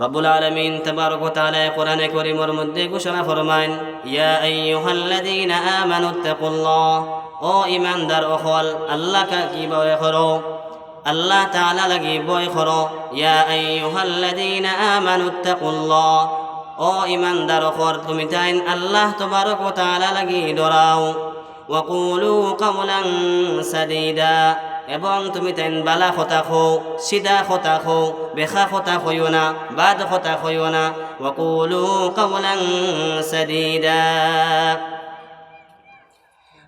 রব্বুল আলামিন তাবারক ওয়া তাআলা কোরআনে কারীমের মধ্যে ঘোষণা ফরমান, ইয়া আইয়ুহাল্লাযীনা আমানুত্তাকুল্লাহ, ও ঈমানদার অকল আল্লাহকে কি ভয় করো, আল্লাহ তাআলা লাগি ভয় করো। ইয়া আইয়ুহাল্লাযীনা আমানুত্তাকুল্লাহ, ও ঈমানদার অকল তুমি তাইন আল্লাহ তাবারক ওয়া তাআলা লাগি ডরাও। ওয়া কুলু কাওলান সাদীদা, এবং তুমি তাইন বালা কথা খো, সিধা কথা খো, বেখা কথা কইও না, বাদ কথা কইও না। ওয়া কুলু কাওলান সাদীদা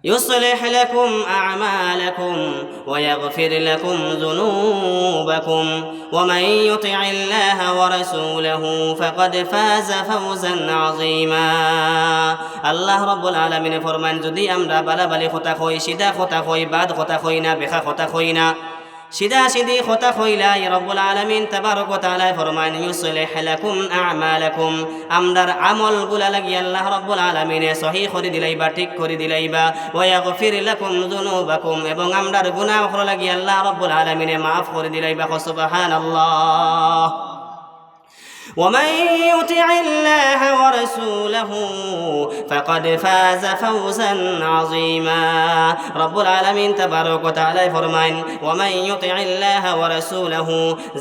يصلح لكم أعمالكم ويغفر لكم ذنوبكم ومن يطع الله ورسوله فقد فاز فوزا عظيما. আল্লাহ রাব্বুল আলামিন ফরমান, যদি আমরা বালাবালি কথা কই, সিধা কথা কই, বাদ কথা কই না, বেখা কথা কই না, সিধা সিধি কথা কইলাই রব্বুল আলামিন তাবারক ওয়া তাআলা ফরমান, ইউসলিহ লাকুম আ'মালাকুম, আমরার আমলগুলা লাগি আল্লাহ রব্বুল আলামিনে সহিহ করে দিলাইবা, ঠিক করে দিলাইবা। ওয়া ইয়াগফির লাকুম যুনুবাকুম, এবং আমরার গুনাহ লাগি আল্লাহ রব্বুল আলামিনে মাফ করে দিলাইবা। সুবহানাল্লাহ। ومن يطع الله ورسوله فقد فاز فوزا عظيما. رب العالمين تبارك وتعالى ফরমান, ومن يطع الله ورسوله,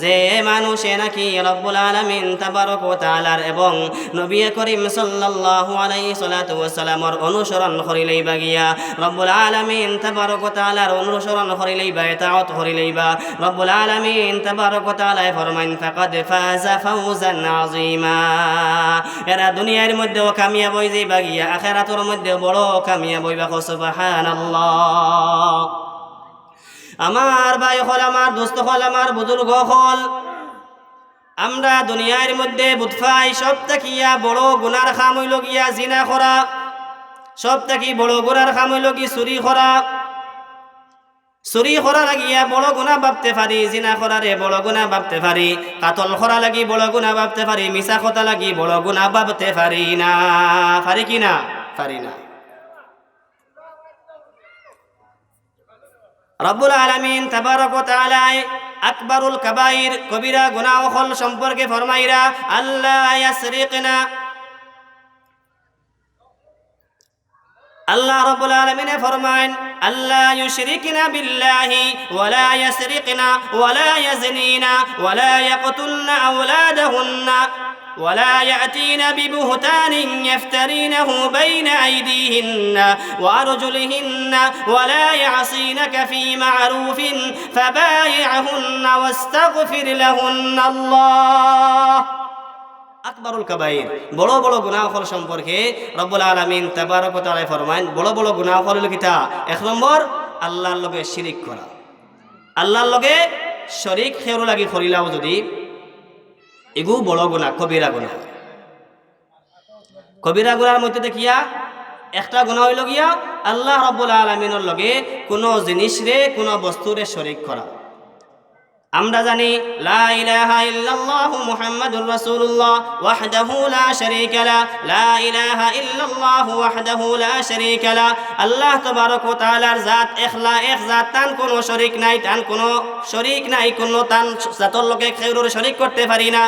যে মানুষে নাকি রব্বুল আলামিন তাবারক ওয়া তাআলার এবং নবী করিম সাল্লাল্লাহু আলাইহি সাল্লাতু ওয়া সাল্লামর অনুসরণ করিলেইবা গিয়া, রব্বুল আলামিন তাবারক ওয়া তাআলার অনুসরণ করিলেইবা, ইতাআত করিলেইবা, রব্বুল আলামিন তাবারক ওয়া তাআলা ফরমান, ফাকাদ ফাজা ফাওজান আযীমা, এরা দুনিয়ার মধ্যেও কামিয়াব হয়ে যাইবা গিয়া আখিরাতের মধ্যে বড় কামিয়াব হইবা। সুবহানাল্লাহ। আমার ভাই হল, আমার দোস্ত হল, আমার বুজুর্গ হল, আমরা দুনিয়ার মধ্যে বুধফাই সব থাকিয়া বড় গুনার কাম হইল গিয়া জিনা করা, সব থাকি বড় গুনার কাম হইল কি চুরি করা। চুরি করা লাগিয়া বড় গুণা ভাবতে পারি, জিনা করারে বড় গুণা ভাবতে পারি, কাতল করা লাগি বড় গুণা ভাবতে পারি, মিছা কথা লাগি বড় গুণা ভাবতে পারি না। পারি কি না? পারি না। রব্বুল আলামিন তাবারক ওয়া তাআলা আকবারুল কাবাইর, কবিরা গুনাহ হল সম্পর্কে ফরমাইরা, আল্লাহ ইয়াসরিকনা, আল্লাহ রাব্বুল আলামিন ফরমান, আল্লাহ ইউশরিকনা বিল্লাহি ওয়ালা ইয়াসরিকনা ওয়ালা ইয়াজনিনা ওয়ালা ইয়াকতুলনা আওলাদাহুন্না ওয়ালা ইয়াতিনা বিবুহতানিন ইফতারিনাহু বাইনা আইদিহিন্না ওয়া আরজুলিহিন্না ওয়ালা ইয়াসিনাকা ফি মা'রুফিন ফাবাই'হুন্না ওয়াস্তাগফির লাহুন্না আল্লাহ। আকবরুল কাবাইর, বড় বড় গুনাহ সম্পর্কে রব্বুল আলামিন তাবারক ওয়া তাআলা ফরমান, বড় বড় গুনাহ হলো কিতা? এক নম্বর, আল্লাহর লগে শিরিক করা। আল্লাহর লগে শরীক খেরো লাগি করিলাও যদি, এগু বড় গুনাহ, কবিরা গুনাহ। কবিরা গুনার মধ্যে দেখিয়া একটা গুনাহ হইল গিয়া আল্লাহ রাব্বুল আলামিনের লগে কোনো জিনিস রে, কোনো বস্তুরে শরীক করা। আমরা জানি লা ইলাহা ইল্লাল্লাহু মুহাম্মাদুর রাসূলুল্লাহ ওয়াহদাহু লা শারীকা লা, লা ইলাহা ইল্লাল্লাহু ওয়াহদাহু লা শারীকা লা, আল্লাহ তাবারক ওয়া তাআলার জাত একলা, এক জাত, তান কোনো শরীক নাই, তান কোনো শরীক নাই, কোনো তান জাতর লগে কেউর শরীক করতে পারি না।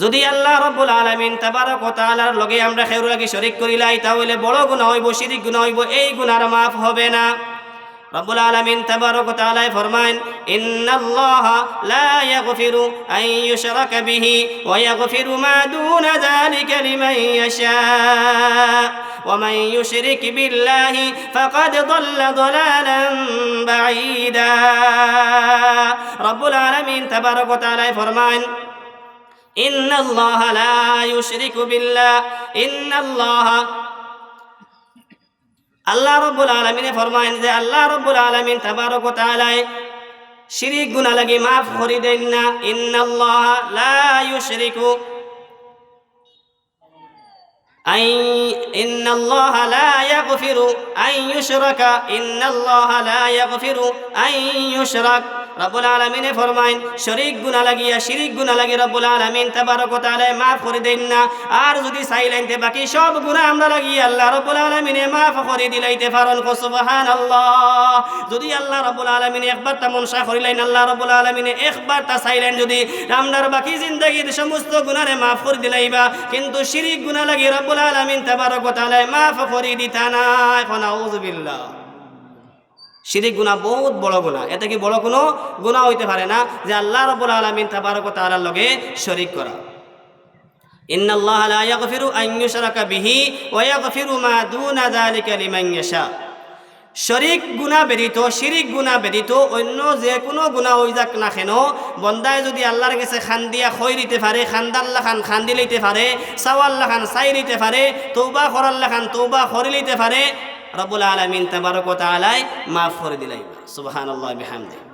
যদি আল্লাহ রাব্বুল আলামিন তাবারক ওয়া তাআলার লগে আমরা কেউর লাগি শরীক করিলাই, তাহলে বড় গুনাহ হইব, শিরিক গুনাহ হইব, এই গুনার মাফ হবে না। রব্বুল আলামিন তাবারক ওয়া তাআলা ফরমান, ইন্নাল্লাহা লা ইয়াগফিরু আন ইউশরাকা বিহি ওয়া ইয়াগফিরু মা দুনা যালিকা লিমান ইয়াশা ওয়া মান ইউশরিক বিল্লাহি ফাকাদ দাল্লা দালালান বাঈদা। রব্বুল আলামিন তাবারক ওয়া তাআলা ফরমান, ইন্নাল্লাহা লা ইউশরিকু বিল্লাহ, ইন্নাল্লাহা, আল্লাহ রাব্বুল আলামিন ফরমায়েন যে আল্লাহ রাব্বুল আলামিন তাবারক ওয়া তাআলা শিরিক গুনাহ লাগি মাফ করে দেন না। ইন্নাল্লাহা লা ইউশরিকু, إن الله لا يغفر أن يشرك إن الله لا يغفر أن يشرك রব্বুল আলামিনে ফরমাইন শরীক গুনাহ লাগিয়া শিরিক গুনাহ লাগি রব্বুল আলামিন তাবারক ওয়া তাআলা মাফ করে দেন না। আর যদি চাইলেনতে বাকি সব গুনাহ আমরা লাগি আল্লাহ রব্বুল আলামিনে মাফ করে দিলাইতে পারেন। সুবহানাল্লাহ। যদি আল্লাহ রব্বুল আলামিনে একবার তা মনসা করিলেন, আল্লাহ রব্বুল আলামিনে একবার তা চাইলেন যদি আমরার বাকি জিন্দেগীর সমস্ত গুনাহে মাফ করে দিলাইবা, কিন্তু শিরিক গুনাহ লাগি রব্বুল আলামিন তাবারক ওয়া তাআলা মাফ করে দিতা না। নাউযু বিল্লাহ। শিরিক গুনাহ বহুত বড় গুনাহ, এটা কি বড় কোনো গুনাহ হইতে পারে না যে আল্লাহ রাব্বুল আলামিন তাবারক ওয়া তাআলার লগে শরীক করা। ইন্নাল্লাহা লা ইয়াগফিরু আন ইউশরাকা বিহি ওয়া ইয়াগফিরু মা দুনা যালিকা লিমান ইয়াশা। শরীক গুনাহ ব্যতীত, শিরিক গুনাহ ব্যতীত অন্য যে কোনো গুনাহ হই যাক না কেন, বন্দায় যদি আল্লাহর কাছে খান দিয়া খই দিতে পারে, খান্দাল্লা খান খান দিলেইতে পারে, সাওয়াল্লা খান চাই দিতে পারে, তওবা করাল্লা খান তওবা করে লইতে পারে, রব্বুল আলামিন তাবারক ওয়া তাআলা মাফ করে দিলাই। সুবহানাল্লাহ বিহামদিহি।